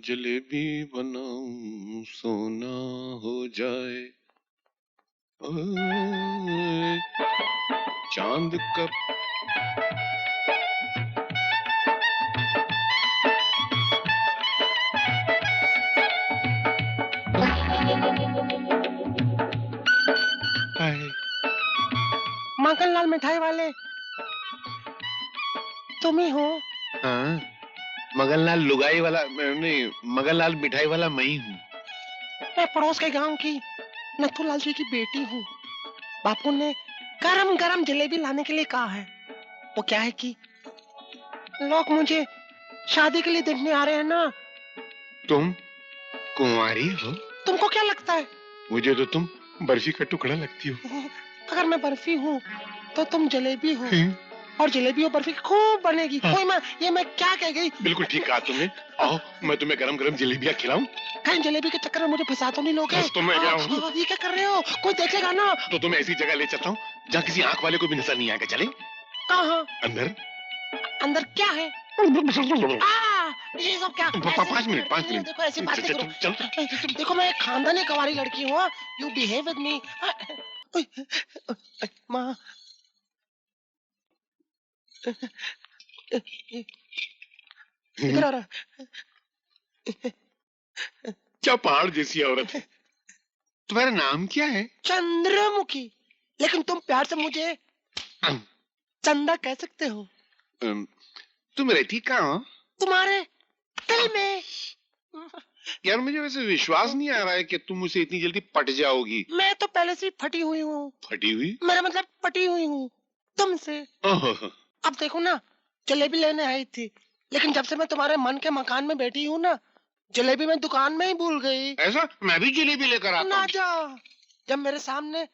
जलेबी बनाऊं सोना हो जाए। ओए, चांद का हाय। मगनलाल मिठाई वाले तुम ही हो? हाँ, मगनलाल लुगाई वाला नहीं, मगनलाल मिठाई वाला मैं ही हूँ। मैं पड़ोस के गांव की नथुलाल जी की बेटी हूँ। बापू ने गरम गरम जलेबी लाने के लिए कहा है। वो क्या है कि लोग मुझे शादी के लिए देखने आ रहे हैं ना। तुम कुंवारी हो? तुमको क्या लगता है? मुझे तो तुम बर्फी का टुकड़ा लगती हो। अगर मैं बर्फी हूँ तो तुम जलेबी हो, और जलेबी और बर्फी खूब बनेगी। कोई मैं क्या कह गई? बिल्कुल ठीक कहा तुमने। आओ मैं तुम्हें गरम गरम जलेबियाँ खिलाऊं। कहीं जलेबी के चक्कर में मुझे फंसा तो नहीं लोगे? तो मैं क्या हूँ? ये क्या कर रहे हो? कोई देखेगा ना। तो तुम्हें ऐसी जगह ले चलता हूँ जहाँ किसी आंख वाले को भी नजर नहीं आएगा। चले? कहाँ? अंदर। अंदर क्या है? ये सब क्या? 5 मिनट। देखो ऐसी बात नहीं चल। करो। देखो मैं एक खानदानी कवारी लड़की हूँ। You behave with me. माँ इधर आ रहा। क्या पहाड़ जैसी औरत है। तुम्हारा नाम क्या है? चंद्रमुखी। लेकिन तुम प्यार से मुझे चंदा कह सकते हो। तुम रहती कहाँ हो? तुम्हारे दिल में। यार मुझे वैसे विश्वास नहीं आ रहा है कि तुम मुझसे इतनी जल्दी पट जाओगी। मैं तो पहले से ही फटी हुई हूँ। फटी हुई? मेरा मतलब पटी हुई हूँ तुमसे। अब देखो ना, जलेबी लेने आई थी, लेकिन जब से मैं तुम्हारे मन के मकान में बैठी हूँ ना, जलेबी मैं दुकान में ही भूल गई। ऐसा? मैं भी जलेबी लेकर आता ना हूँ। जा। जब मेरे सामने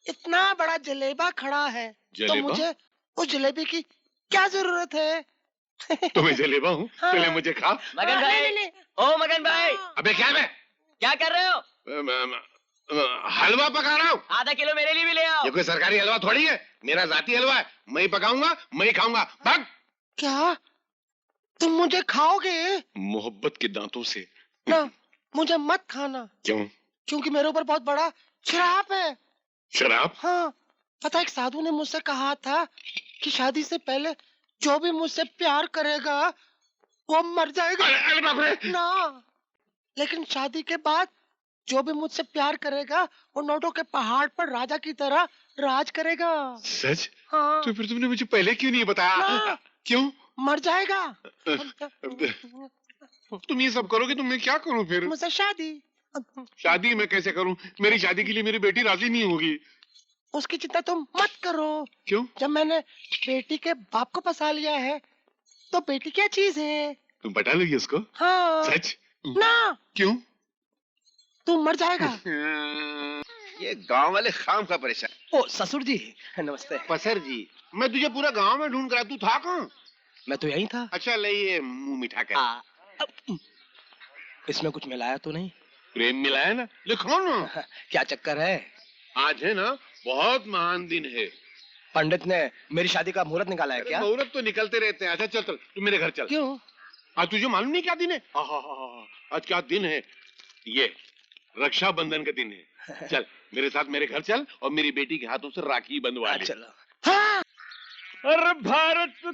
इतना बड़ा जलेबा खड़ा है तो मुझे उस जलेबी की क्या जरूरत है? तुम्हें जलेबा हूँ? हाँ। पहले मुझे खा। मगन भाई, ओ मगन भाई, अबे क्या है? क्या कर रहे हो? हलवा पका रहा हूँ। आधा किलो मेरे लिए भी ले आओ। ये कोई सरकारी हलवा थोड़ी है, मेरा जाती हलवा है। मैं ही पकाऊंगा, मैं ही खाऊंगा। भाग। क्या तुम मुझे खाओगे? मोहब्बत के दांतों से। ना, मुझे मत खाना। क्यों? क्योंकि मेरे ऊपर बहुत बड़ा श्राप है। शराब? हाँ, पता है एक साधु ने मुझसे कहा था कि शादी से पहले जो भी मुझसे प्यार करेगा वो मर जाएगा। अरे बाप रे। ना, लेकिन शादी के बाद जो भी मुझसे प्यार करेगा वो नोटों के पहाड़ पर राजा की तरह राज करेगा। सच? हाँ। तो फिर तुमने मुझे पहले क्यों नहीं बताया? ना, क्यों? मर जाएगा। तुम ये सब करोगे तो मैं क्या करूं फिर? मुझसे शादी। शादी मैं कैसे करूं? मेरी शादी के लिए मेरी बेटी राजी नहीं होगी। उसकी चिंता तुम मत करो। क्यों? जब मैंने बेटी के बाप को फंसा लिया है तो बेटी क्या चीज है? तुम पटा लोगी उसको? हाँ। सच? ना, क्यों? तू मर जाएगा। ये गांव वाले खाम का परेशान। ओ ससुर जी, नमस्ते। पसर जी, मैं तुझे पूरा गांव में ढूंढ कर तू था कहाँ? मैं तो यहीं था। अच्छा ले ये मुंह मिठा कर। इसमें कुछ मिलाया तो नहीं? प्रेम मिलाया ना, लिखो ना। क्या चक्कर है? आज है ना बहुत महान दिन है। पंडित ने मेरी शादी का मुहूर्त निकाला है क्या? मुहूर्त तो निकलते रहते हैं। अच्छा चल चल तू मेरे घर चल। क्यों? आज तुझे मालूम नहीं क्या दिन है? आज क्या दिन है? ये रक्षाबंधन का दिन है। चल मेरे साथ मेरे घर चल और मेरी बेटी के हाथों से राखी बंधवा ले। चलो। हाँ। अरे भारत तो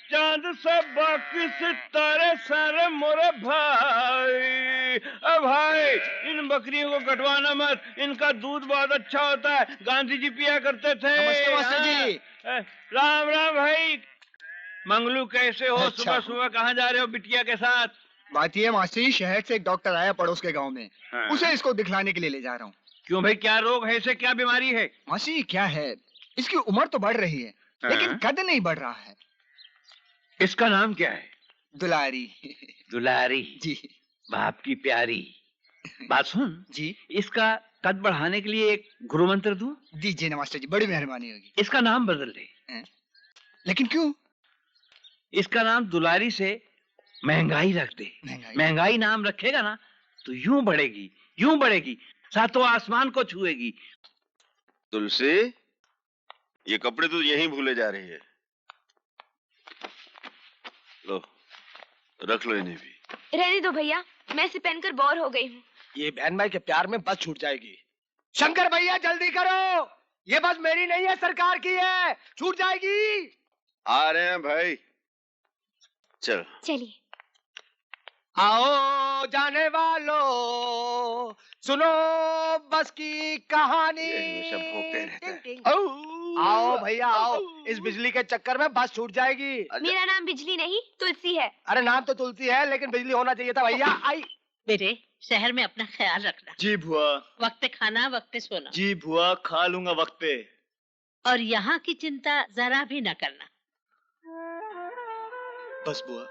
चांद से बाकी सितारे सारे मोरे भाई। अब भाई इन बकरियों को कटवाना मत, इनका दूध बहुत अच्छा होता है, गांधी जी पिया करते थे। नमस्ते मास्टर जी। राम राम भाई। मंगलू कैसे हो? अच्छा। सुबह सुबह कहाँ जा रहे हो बिटिया के साथ? बात ये मास्टर जी, शहर से एक डॉक्टर आया पड़ोस के गांव में। हाँ। उसे इसको दिखलाने के लिए ले जा रहा हूँ। क्यों भाई, क्या रोग है इसे, क्या बीमारी है? मास्टर जी क्या है, इसकी उम्र तो बढ़ रही है लेकिन कद नहीं बढ़ रहा है। इसका नाम क्या है? दुलारी। दुलारी जी। बाप की प्यारी। बात सुन जी। इसका कद बढ़ाने के लिए एक गुरु मंत्र दूं? दीजिए ना मास्टर जी, बड़ी मेहरबानी होगी। इसका नाम बदल दे। लेकिन क्यों? इसका नाम दुलारी से महंगाई रख दे। महंगाई नाम रखेगा ना तो यूं बढ़ेगी सातों आसमान को छुएगी। तुलसी, ये कपड़े तो यहीं भूले जा रही है। लो, रख लो इन्हें भी। रहने दो भैया, मैं इसे पहनकर बोर हो गई हूँ। ये बहन भाई के प्यार में बस छूट जाएगी। शंकर भैया जल्दी करो, ये बस मेरी नहीं है, सरकार की है, छूट जाएगी। आ रहे हैं भाई, चल। चलिए। आओ जाने वालों, सुनो बस की कहानी। ये हमेशा भौंकते रहते हैं। आओ भैया आओ, इस बिजली के चक्कर में बस छूट जाएगी। मेरा नाम बिजली नहीं तुलसी है। अरे नाम तो तुलसी है, लेकिन बिजली होना चाहिए था भैया। आई बेटे, शहर में अपना ख्याल रखना। जी बुआ। वक्त पे खाना, वक्त पे सोना। जी बुआ, खा लूंगा वक्त पे। और यहाँ की चिंता जरा भी न करना। बस बुआ,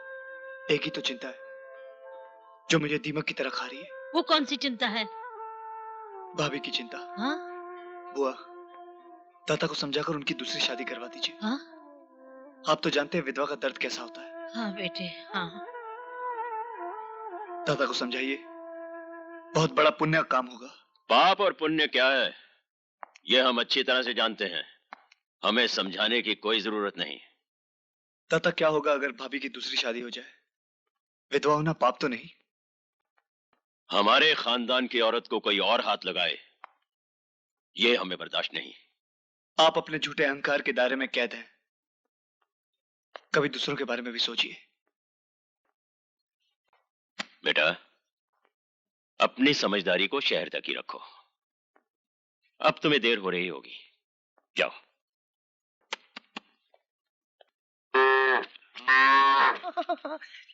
एक ही तो चिंता है जो मुझे दीमक की तरह खा रही है। वो कौन सी चिंता है? भाभी की चिंता। हाँ? बुआ, दादा को समझाकर उनकी दूसरी शादी करवा दीजिए। हाँ? आप तो जानते हैं विधवा का दर्द कैसा होता है। हाँ बेटे, हाँ। दादा को समझाइए, बहुत बड़ा पुण्य का काम होगा। पाप और पुण्य क्या है, ये हम अच्छी तरह से जानते हैं। हमें समझाने की कोई जरूरत नहीं। दादा, क्या होगा अगर भाभी की दूसरी शादी हो जाए? विधवा होना पाप तो नहीं? हमारे खानदान की औरत को कोई और हाथ लगाए, ये हमें बर्दाश्त नहीं। आप अपने झूठे अहंकार के दायरे में कैद हैं। कभी दूसरों के बारे में भी सोचिए। बेटा, अपनी समझदारी को शहर तक ही रखो। अब तुम्हें देर हो रही होगी, जाओ।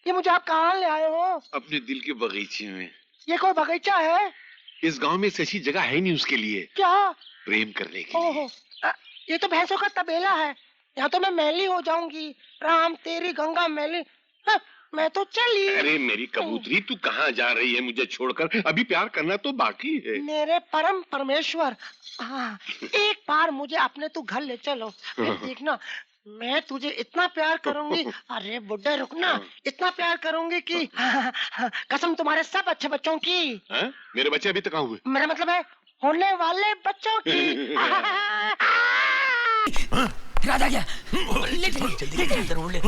ये मुझे आप कहाँ ले आए हो? अपने दिल के बगीचे में। ये कोई बगीचा है? इस गांव में ऐसी जगह है नहीं उसके लिए। क्या? प्रेम करने के लिए। ओहो, ये तो भैंसों का तबेला है। यहाँ तो मैं मैली हो जाऊंगी। राम तेरी गंगा मैली। मैं तो चली। अरे मेरी कबूतरी, तू कहाँ जा रही है मुझे छोड़कर? अभी प्यार करना तो बाकी है। मेरे परम परमेश्वर, हाँ, एक बार मुझे अपने तू घर ले चलो। देखना, मैं तुझे इतना प्यार करूंगी। अरे बुड्ढे रुकना, इतना प्यार करूंगी कि कसम तुम्हारे सब अच्छे बच्चों की। मेरे बच्चे अभी तक कहाँ हुए? मेरा मतलब है होने वाले बच्चों की। राजा क्या? ले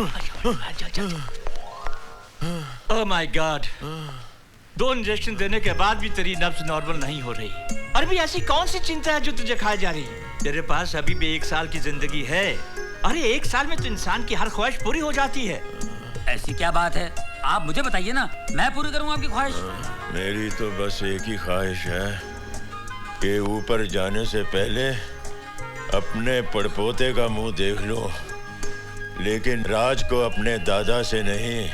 ओह माय गॉड, 2 इंजेक्शन देने के बाद भी तेरी नब्ज नॉर्मल नहीं हो रही। अरे भी ऐसी कौन सी चिंता है जो तुझे खाई जा रही है? तेरे पास अभी भी 1 साल की जिंदगी है। अरे 1 साल में तो इंसान की हर ख्वाहिश पूरी हो जाती है। ऐसी क्या बात है? आप मुझे बताइए ना, मैं पूरी करूंगा आपकी ख्वाहिश। मेरी तो बस एक ही ख्वाहिश है कि ऊपर जाने से पहले अपने पड़पोते का मुंह देख लो, लेकिन राज को अपने दादा से नहीं,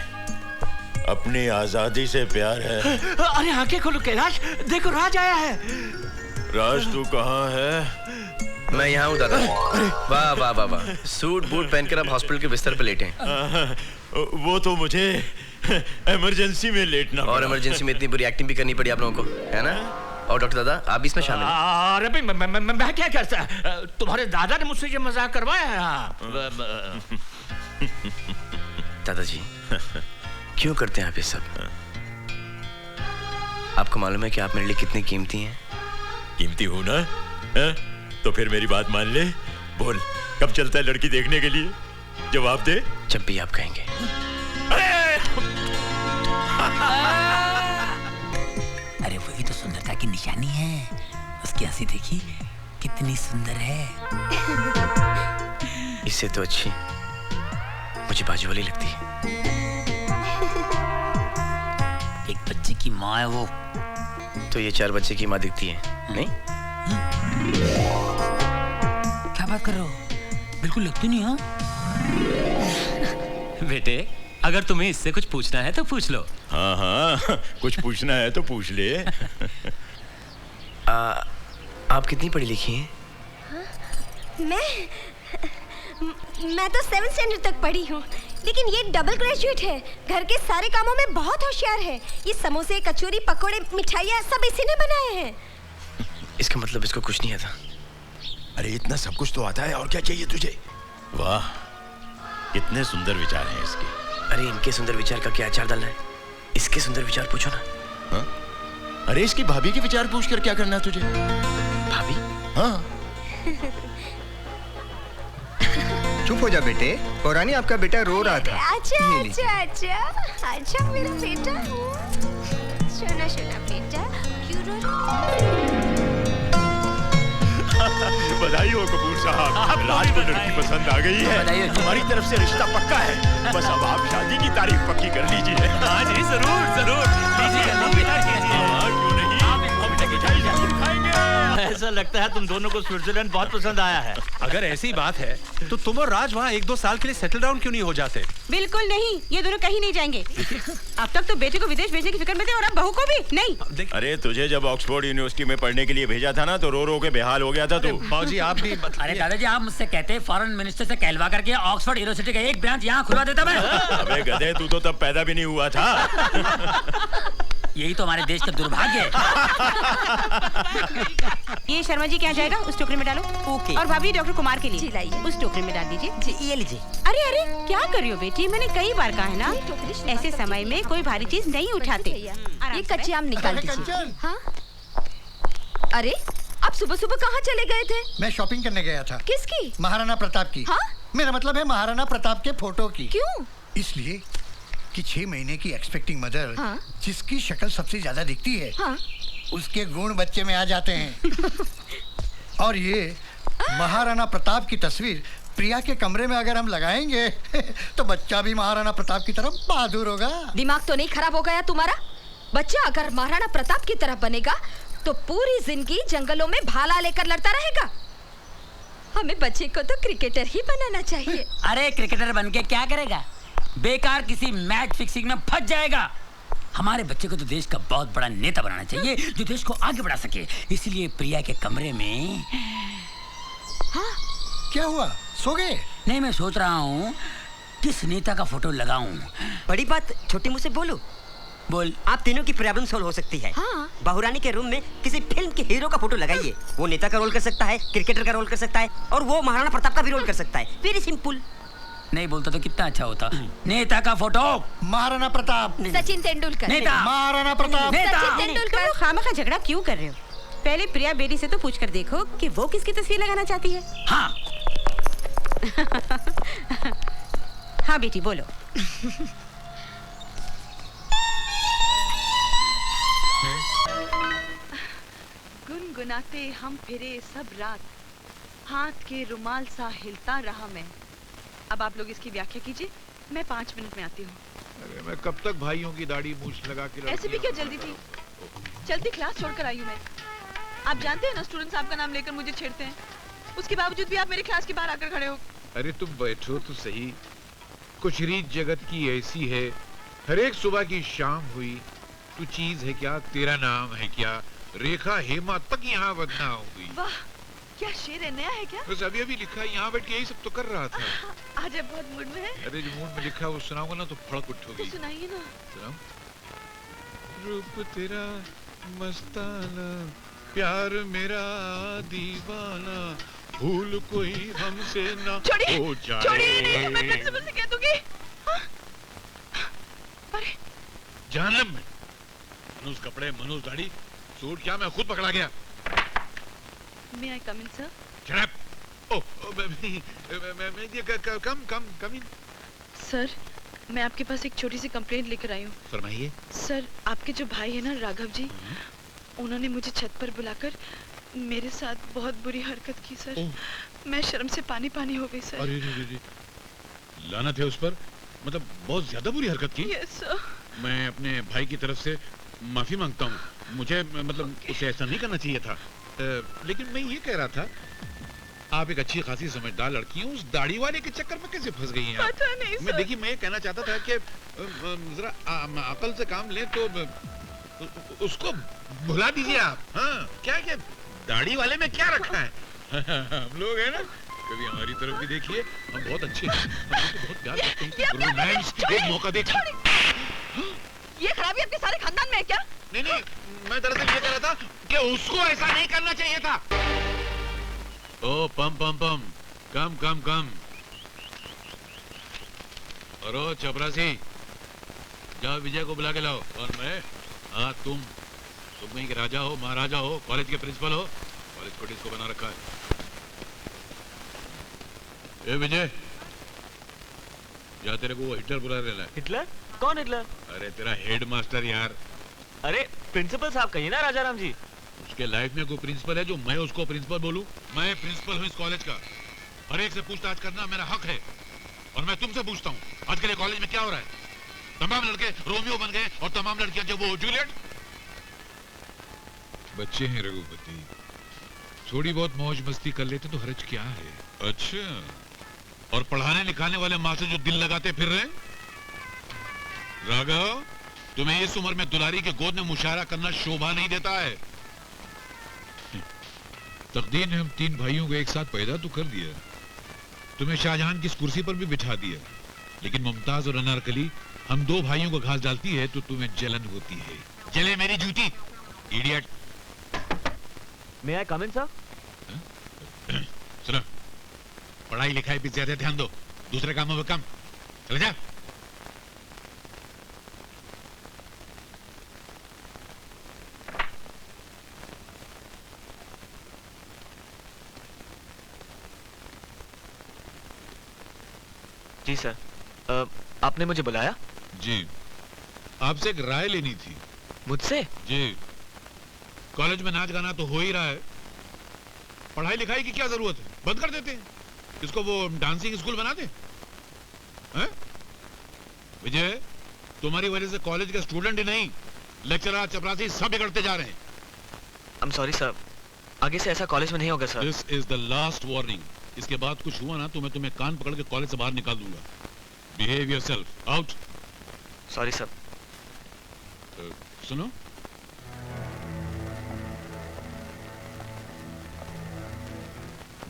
अपनी आजादी से प्यार है। अरे आंखें खोलो कैलाश, देखो राज आया है। राज तू कहाँ है? मैं यहाँ हूँ दादा। वाह वाह वाह वाह, सूट बूट पहनकर अब हॉस्पिटल के बिस्तर पे लेटे हैं। वो तो मुझे इमरजेंसी में लेटना और इमरजेंसी में इतनी बुरी एक्टिंग भी करनी पड़ी आप लोगों को, है ना? और डॉक्टर दादा, आप भी इसमें शामिल हैं। अरे भाई मैं क्या करता? तुम्हारे दादा ने मुझसे ये मजाक करवाया है। दादाजी, क्यों करते हैं आप ये सब? आपको मालूम है कि आप मेरे लिए कितनी कीमती हैं? कीमती हूँ ना? तो फिर मेरी बात मान ले। बोल, कब चलता है लड़की देखने के लिए? जवाब दे। जब भी आप कहेंगे। अरे वही तो सुंदरता की निशानी है। उसकी हंसी देखी कितनी सुंदर है। इससे तो अच्छी मुझे बाजू वाली लगती है। एक बच्चे की माँ है वो। तो ये 4 बच्चे की माँ दिखती है, नहीं? क्या बात कर रहे हो? बिल्कुल लगती नहीं। हाँ बेटे, अगर तुम्हें इससे कुछ पूछना है तो पूछ लो। हाँ हाँ, कुछ पूछना है तो पूछ ले। आप कितनी पढ़ी लिखी हैं? मैं तो 7th स्टैंडर्ड तक पढ़ी हूँ, लेकिन ये डबल ग्रेजुएट है। घर के सारे कामों में बहुत होशियार है। ये समोसे, कचौरी, पकोड़े, मिठाइयाँ सब इसी ने बनाए हैं। इसका मतलब इसको कुछ नहीं आता। अरे इतना सब कुछ तो आता है, और क्या चाहिए तुझे? वाह, कितने सुंदर विचार हैं इसके। अरे इनके सुंदर विचार का क्या अचार डालना है? इसके सुंदर विचार पूछो ना। हाँ? अरे इसकी भाभी के विचार पूछ कर क्या करना है तुझे? भाभी? हाँ। चुप हो जा बेटे, पौरानी आपका बेटा रो रहा था। अच्छा ये लीजिए। अच्छा अच्छा अच्छा मेरा बेटा, सुना सुना बेटा, क्यों रो रहा? बधाई हो कपूर साहब, राज को लड़की पसंद आ गई है। हमारी तरफ से रिश्ता पक्का है, बस अब आप शादी की तारीख पक्की कर लीजिए। हाँ जी, जरूर जरूर लीजिए, क्यों नहीं, हम मिठाई जरूर खाएंगे। ऐसा लगता है तुम दोनों को स्विट्जरलैंड बहुत पसंद आया है। अगर ऐसी बात है तो तुम और राज वहाँ 1-2 साल के लिए सेटल डाउन क्यों नहीं हो जाते? बिल्कुल नहीं, ये दोनों कहीं नहीं जाएंगे। अब तक तो बेटे को विदेश भेजने की फिक्र में थे और अब बहू को भी नहीं। अरे तुझे जब ऑक्सफोर्ड यूनिवर्सिटी में पढ़ने के लिए भेजा था ना, तो रो रो के बेहाल हो गया था तू। बाबूजी आप भी अरे दादाजी, आप मुझसे कहते फॉरेन मिनिस्टर से कहलवा करके ऑक्सफोर्ड यूनिवर्सिटी का एक ब्रांच यहाँ खुलवा देता मैं। अबे गधे, तू तो तब पैदा भी नहीं हुआ था। यही तो हमारे देश का दुर्भाग्य है। ये शर्मा जी क्या जाएगा, उस टोकरी में डालो। ओके। और भाभी डॉक्टर कुमार के लिए उस टोकरी में डाल दीजिए। जी ये लीजिए। अरे अरे क्या कर रही हो बेटी, मैंने कई बार कहा है ना, ऐसे समय में कोई भारी चीज नहीं उठाते। ये कच्चे आम निकाल दीजिए। हाँ? अरे आप सुबह सुबह कहाँ चले गए थे? मैं शॉपिंग करने गया था। किसकी? महाराणा प्रताप की। हाँ? मेरा मतलब है महाराणा प्रताप के फोटो की। क्यों? इसलिए कि 6 महीने की एक्सपेक्टिंग मदर, हाँ? जिसकी शक्ल सबसे ज्यादा दिखती है, हाँ? उसके गुण बच्चे में आ जाते हैं। और ये महाराणा प्रताप की तस्वीर प्रिया के कमरे में अगर हम लगाएंगे तो बच्चा भी महाराणा प्रताप की तरफ बहादुर होगा। दिमाग तो नहीं खराब हो गया तुम्हारा? बच्चा अगर महाराणा प्रताप की तरफ बनेगा तो पूरी जिंदगी जंगलों में भाला लेकर लड़ता रहेगा। हमें बच्चे को तो क्रिकेटर ही बनाना चाहिए। अरे क्रिकेटर बनके क्या करेगा, बेकार किसी मैच फिक्सिंग में फंस जाएगा। हमारे बच्चे को तो देश का बहुत बड़ा नेता बनाना चाहिए, जो देश को आगे बढ़ा सके। इसलिए प्रिया के कमरे में। हाँ? क्या हुआ, सो गए? नहीं, मैं सोच रहा हूँ किस नेता का फोटो लगाऊं। बड़ी बात छोटी मुंह से बोलो। बोल। आप तीनों की प्रॉब्लम सॉल्व हो सकती है। हाँ? बहुरानी के रूम में किसी फिल्म के हीरो का फोटो लगाइए। वो नेता का रोल कर सकता है, क्रिकेटर का रोल कर सकता है, और वो महाराणा प्रताप का भी रोल कर सकता है। Very simple. नहीं बोलता तो कितना अच्छा होता। नेता का फोटो महाराणा प्रताप। सचिन तेंदुलकर। नेता महाराणा प्रताप। सचिन तेंदुलकर। खामखा झगड़ा क्यों कर रहे हो? पहले प्रिया बेटी से तो पूछ कर देखो कि वो किसकी तस्वीर लगाना चाहती है। हाँ। हाँ बेटी बोलो। गुनगुनाते हम फिरे सब रात, हाथ के रुमाल सा हिलता रहा मैं। अब आप लोग इसकी व्याख्या कीजिए, मैं 5 मिनट में आती हूँ। अरे मैं कब तक भाइयों की दाढ़ी मूछ लगा के ऐसे भी क्या जल्दी थी? चलती क्लास छोड़कर आई हूँ मैं। आप जानते हैं ना, स्टूडेंट साहब का नाम लेकर मुझे छेड़ते हैं। उसके बावजूद भी आप मेरी क्लास के बाहर आकर खड़े हो। अरे तुम बैठो तो सही। कुछ रीत जगत की ऐसी है, हर एक सुबह की शाम हुई। तू चीज है क्या, तेरा नाम है क्या, रेखा हेमा तक यहाँ बदनाम हुई। वाह क्या शेर है, नया है क्या? बस अभी अभी लिखा है, यहाँ बैठ के यही सब तो कर रहा था। आज आप बहुत मूड में हैं। अरे जो मूड में लिखा है वो सुनाऊंगा ना तो फड़क उठोगी। तो सुनाइए ना। सुनाऊं? रूप तेरा मस्ताना, प्यार मेरा दीवाना, भूल कोई हमसे ना हो जाए। छोड़िए, मैं प्रिंसिपल से कह दूंगी। अरे जानम में मनुष्य कपड़े, मनुष्य दाढ़ी, सूट क्या मैं खुद पकड़ा गया। May I come in, sir? Shut up! Come in. Sir, मैं आपके पास एक छोटी सी कंप्लेंट लेकर आई हूँ। फरमाइए। सर, आपके जो भाई है ना राघव जी, उन्होंने मुझे छत पर बुलाकर मेरे साथ बहुत बुरी हरकत की सर। मैं शर्म से पानी पानी हो गई सर। अरे लानत है उस पर, मतलब बहुत ज्यादा बुरी हरकत की। Yes sir. मैं अपने भाई की तरफ से माफी मांगता हूँ। मुझे मतलब उसे ऐसा नहीं करना चाहिए था। लेकिन मैं ये कह रहा था, आप एक अच्छी खासी समझदार लड़की हैं, उस दाढ़ी वाले के चक्कर में कैसे फंस गई हैं आप? पता नहीं मैं देखिए, मैं ये कहना चाहता था कि जरा अकल से काम लें तो उसको भुला दीजिए आप। हाँ क्या क्या दाढ़ी वाले में क्या रखा है? हम लोग है ना, कभी हमारी तरफ भी देखिए, हम बहुत अच्छे हैं, हम बहुत प्यार करते हैं। रोमांस एक मौका देखिए। ये खराबी आपके सारे खानदान में है क्या? नहीं, मैं दरअसल ये कह रहा था कि उसको ऐसा नहीं करना चाहिए था। ओ पम कम। और ओ चपरासी, जाओ विजय को बुला के लाओ। और मैं, हाँ तुम कहीं के राजा हो, महाराजा हो, कॉलेज के प्रिंसिपल हो, कॉलेज को डिस्को बना रखा है। ए विजय, या तेरे को वो हिटलर बुला रहा है। हिटलर? कौन हिटलर? अरे तेरा हेड मास्टर यार। अरे प्रिंसिपल साहब कहिए ना राजाराम जी। उसके लाइफ में कोई प्रिंसिपल है जो मैं उसको प्रिंसिपल बोलूं? मैं प्रिंसिपल हूं इस कॉलेज का। हर एक से पूछताछ करना मेरा हक है। और मैं तुमसे पूछता हूँ, आज के लिए कॉलेज में क्या हो रहा है? तमाम लड़के रोमियो बन गए और तमाम लड़कियां जब वो जूलियट। बच्चे हैं रघुपति, थोड़ी बहुत मौज मस्ती कर लेते तो हर्ज क्या है। अच्छा, और पढ़ाने लिखाने वाले मास्टर जो दिल लगाते फिर रहे। राघव, तुम्हें इस उम्र में दुलारी के गोद में मुशायरा करना शोभा नहीं देता है। तकदीर ने हम 3 भाइयों को एक साथ पैदा तो कर दिया, तुम्हें शाहजहान की इस कुर्सी पर भी बिठा दिया, लेकिन मुमताज और अनारकली हम 2 भाइयों को घास डालती है तो तुम्हें जलन होती है। जले मेरी जूती, इडियट। मे आई कम इन सर? सुनो, पढ़ाई लिखाई पे ज्यादा ध्यान दो, दूसरे कामों में कम। चले जा। जी सर, आपने मुझे बुलाया? जी, आपसे एक राय लेनी थी। मुझसे? जी, कॉलेज में नाच गाना तो हो ही रहा है, पढ़ाई लिखाई की क्या जरूरत है? बंद कर देते हैं इसको, वो डांसिंग स्कूल बना दे। हैं? विजय, तुम्हारी वजह से कॉलेज के स्टूडेंट ही नहीं, लेक्चरर चपरासी सब बिगड़ते जा रहे हैं। I'm sorry सर, आगे से ऐसा कॉलेज में नहीं होगा sir. This is the last warning. इसके बाद कुछ हुआ ना तो मैं तुम्हें कान पकड़ के कॉलेज से बाहर निकाल दूंगा। Behave yourself. Out. Sorry sir. सुनो,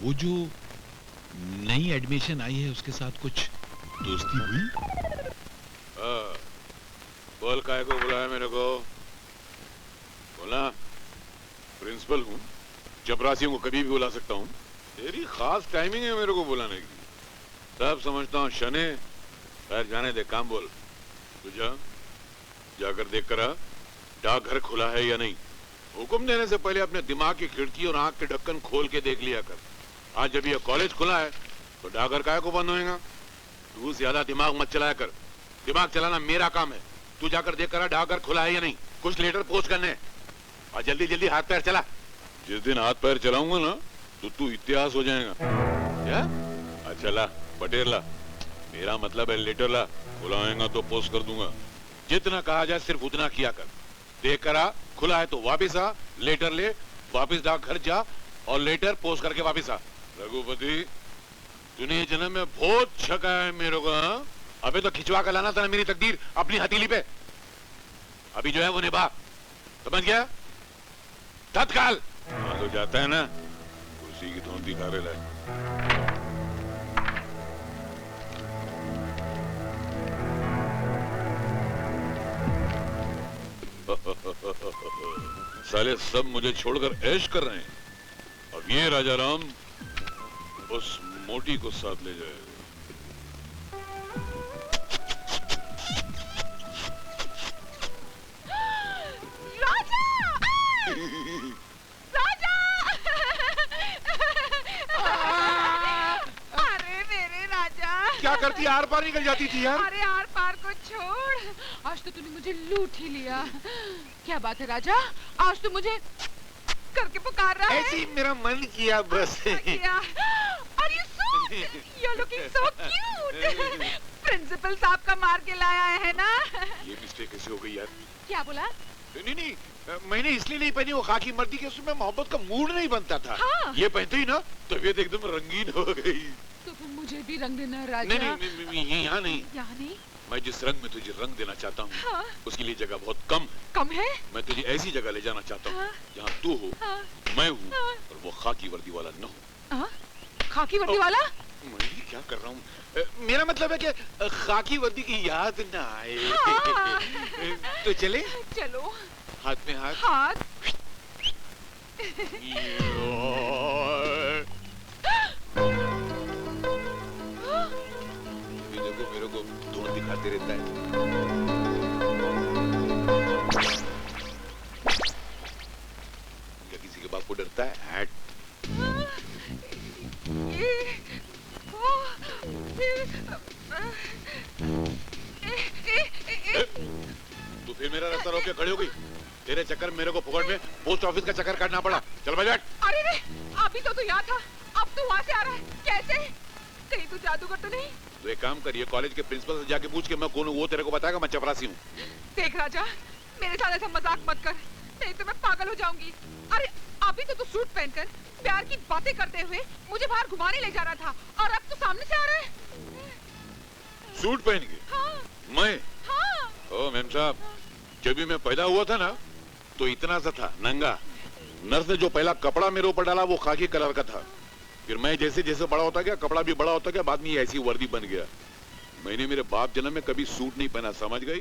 वो जो नई एडमिशन आई है उसके साथ कुछ दोस्ती हुई? बोल, काय को बुलाया मेरे को? बोला, प्रिंसिपल हूँ, चपरासियों को कभी भी बुला सकता हूँ। तेरी खास टाइमिंग है मेरे को बुलाने की। सब समझता हूँ शने, खैर जाने दे, काम बोल। तू जाकर देख कर आ, डाकघर खुला है या नहीं। हुक्म देने से पहले अपने दिमाग की खिड़की और आंख के ढक्कन खोल के देख लिया कर। आज जब ये कॉलेज खुला है तो डाकघर काहे को बंद होएगा? तू ज्यादा दिमाग मत चलाया कर, दिमाग चलाना मेरा काम है। तू जाकर देख कर डाकघर खुला है या नहीं, कुछ लेटर पोस्ट करने, और जल्दी जल्दी हाथ पैर चला। जिस दिन हाथ पैर चलाऊंगा ना तो तू इतिहास हो जाएगा। क्या? अच्छा ला, पटेर ला, मेरा मतलब है लेटर ला, बुलाएगा तो पोस्ट कर दूंगा। जितना कहा जाए सिर्फ उतना किया कर। देख कर आ, खुला है तो वापिस आ, लेटर ले, वापिस डाकघर जा और लेटर पोस्ट करके वापिस आ। रघुपति, तूने ये जन्म में बहुत छका है मेरे को। अबे तो खिंचवा कर लाना था ना मेरी तकदीर अपनी हथेली पे। अभी जो है वो निभा, समझ गया? तत्काल तो जाता है ना, उसी की धोती खा रहे लाए। साले सब मुझे छोड़कर ऐश कर रहे हैं। अब ये राजाराम उस मोटी को साथ ले जाए। राजा! राजा! अरे मेरे राजा! क्या करती, आर पार निकल जाती थी यार। अरे आर पार को छोड़, आज तो तूने मुझे लूट ही लिया। क्या बात है राजा, आज तो मुझे करके पुकार रहा है। ऐसी मेरा मन किया बस। Are you so? You're looking so cute. Principal साहब का मार के लाया है ना? ये मिस्टेक कैसे हो गई यार? क्या बोला? नहीं, मैंने इसलिए नहीं पहनी वो खाकी मर्दी के, उसमें मोहब्बत का मूड नहीं बनता था। हाँ। ये पहनते ही ना तबीयत एकदम रंगीन हो गई। तो फिर मुझे भी रंग देना राजा। नहीं, यहाँ नहीं। यहाँ नहीं? मैं जिस रंग में तुझे रंग देना चाहता हूँ, हाँ। उसके लिए जगह बहुत कम है। कम है? मैं तुझे ऐसी जगह ले जाना चाहता हूँ, हाँ। जहाँ तू हो, हाँ। मैं हूँ, और वो खाकी वर्दी वाला न हो। हाँ? खाकी वर्दी वाला? मैं क्या कर रहा हूँ? मेरा मतलब है कि खाकी वर्दी की याद ना आए। हाँ। तो चले? चलो। हाथ में हाथ। हाथ। देखो मेरे को धोन दिखाते रहता है। क्या किसी के बाप को डरता है? हैट। बड़ी हो गई? तेरे चक्कर में मेरे को फुकट में पोस्ट ऑफिस का चक्कर काटना पड़ा। चल बजट। अरे रे, अभी तो तू यहाँ था, अब तू वहाँ से आ रहा है, कैसे? कहीं तू जादूगर तो नहीं? तो एक काम करिए, कॉलेज के प्रिंसिपल से जाके पूछ के मैं कौन हूँ वो तेरे को बताएगा। मैं चपरासी हूँ। देख राजा, मेरे साथ ऐसा मजाक मत कर, नहीं तो मैं पागल हो जाऊंगी। अरे अभी तो तू सूट पहनकर प्यार की बातें करते हुए मुझे बाहर घुमाने ले जा रहा था, और अब तू सामने से आ रहा है। सूट पहन के? हाँ। मैं? हाँ। ओ मैम साहब, जब भी मैं पैदा हुआ था ना तो इतना सा था, नंगा। नर्स ने जो पहला कपड़ा मेरे ऊपर डाला वो खाकी कलर का था। फिर मैं जैसे जैसे बड़ा होता गया, कपड़ा भी बड़ा होता गया, बाद में ये ऐसी वर्दी बन गया। मैंने मेरे बाप जन्म में कभी सूट नहीं पहना, समझ गई?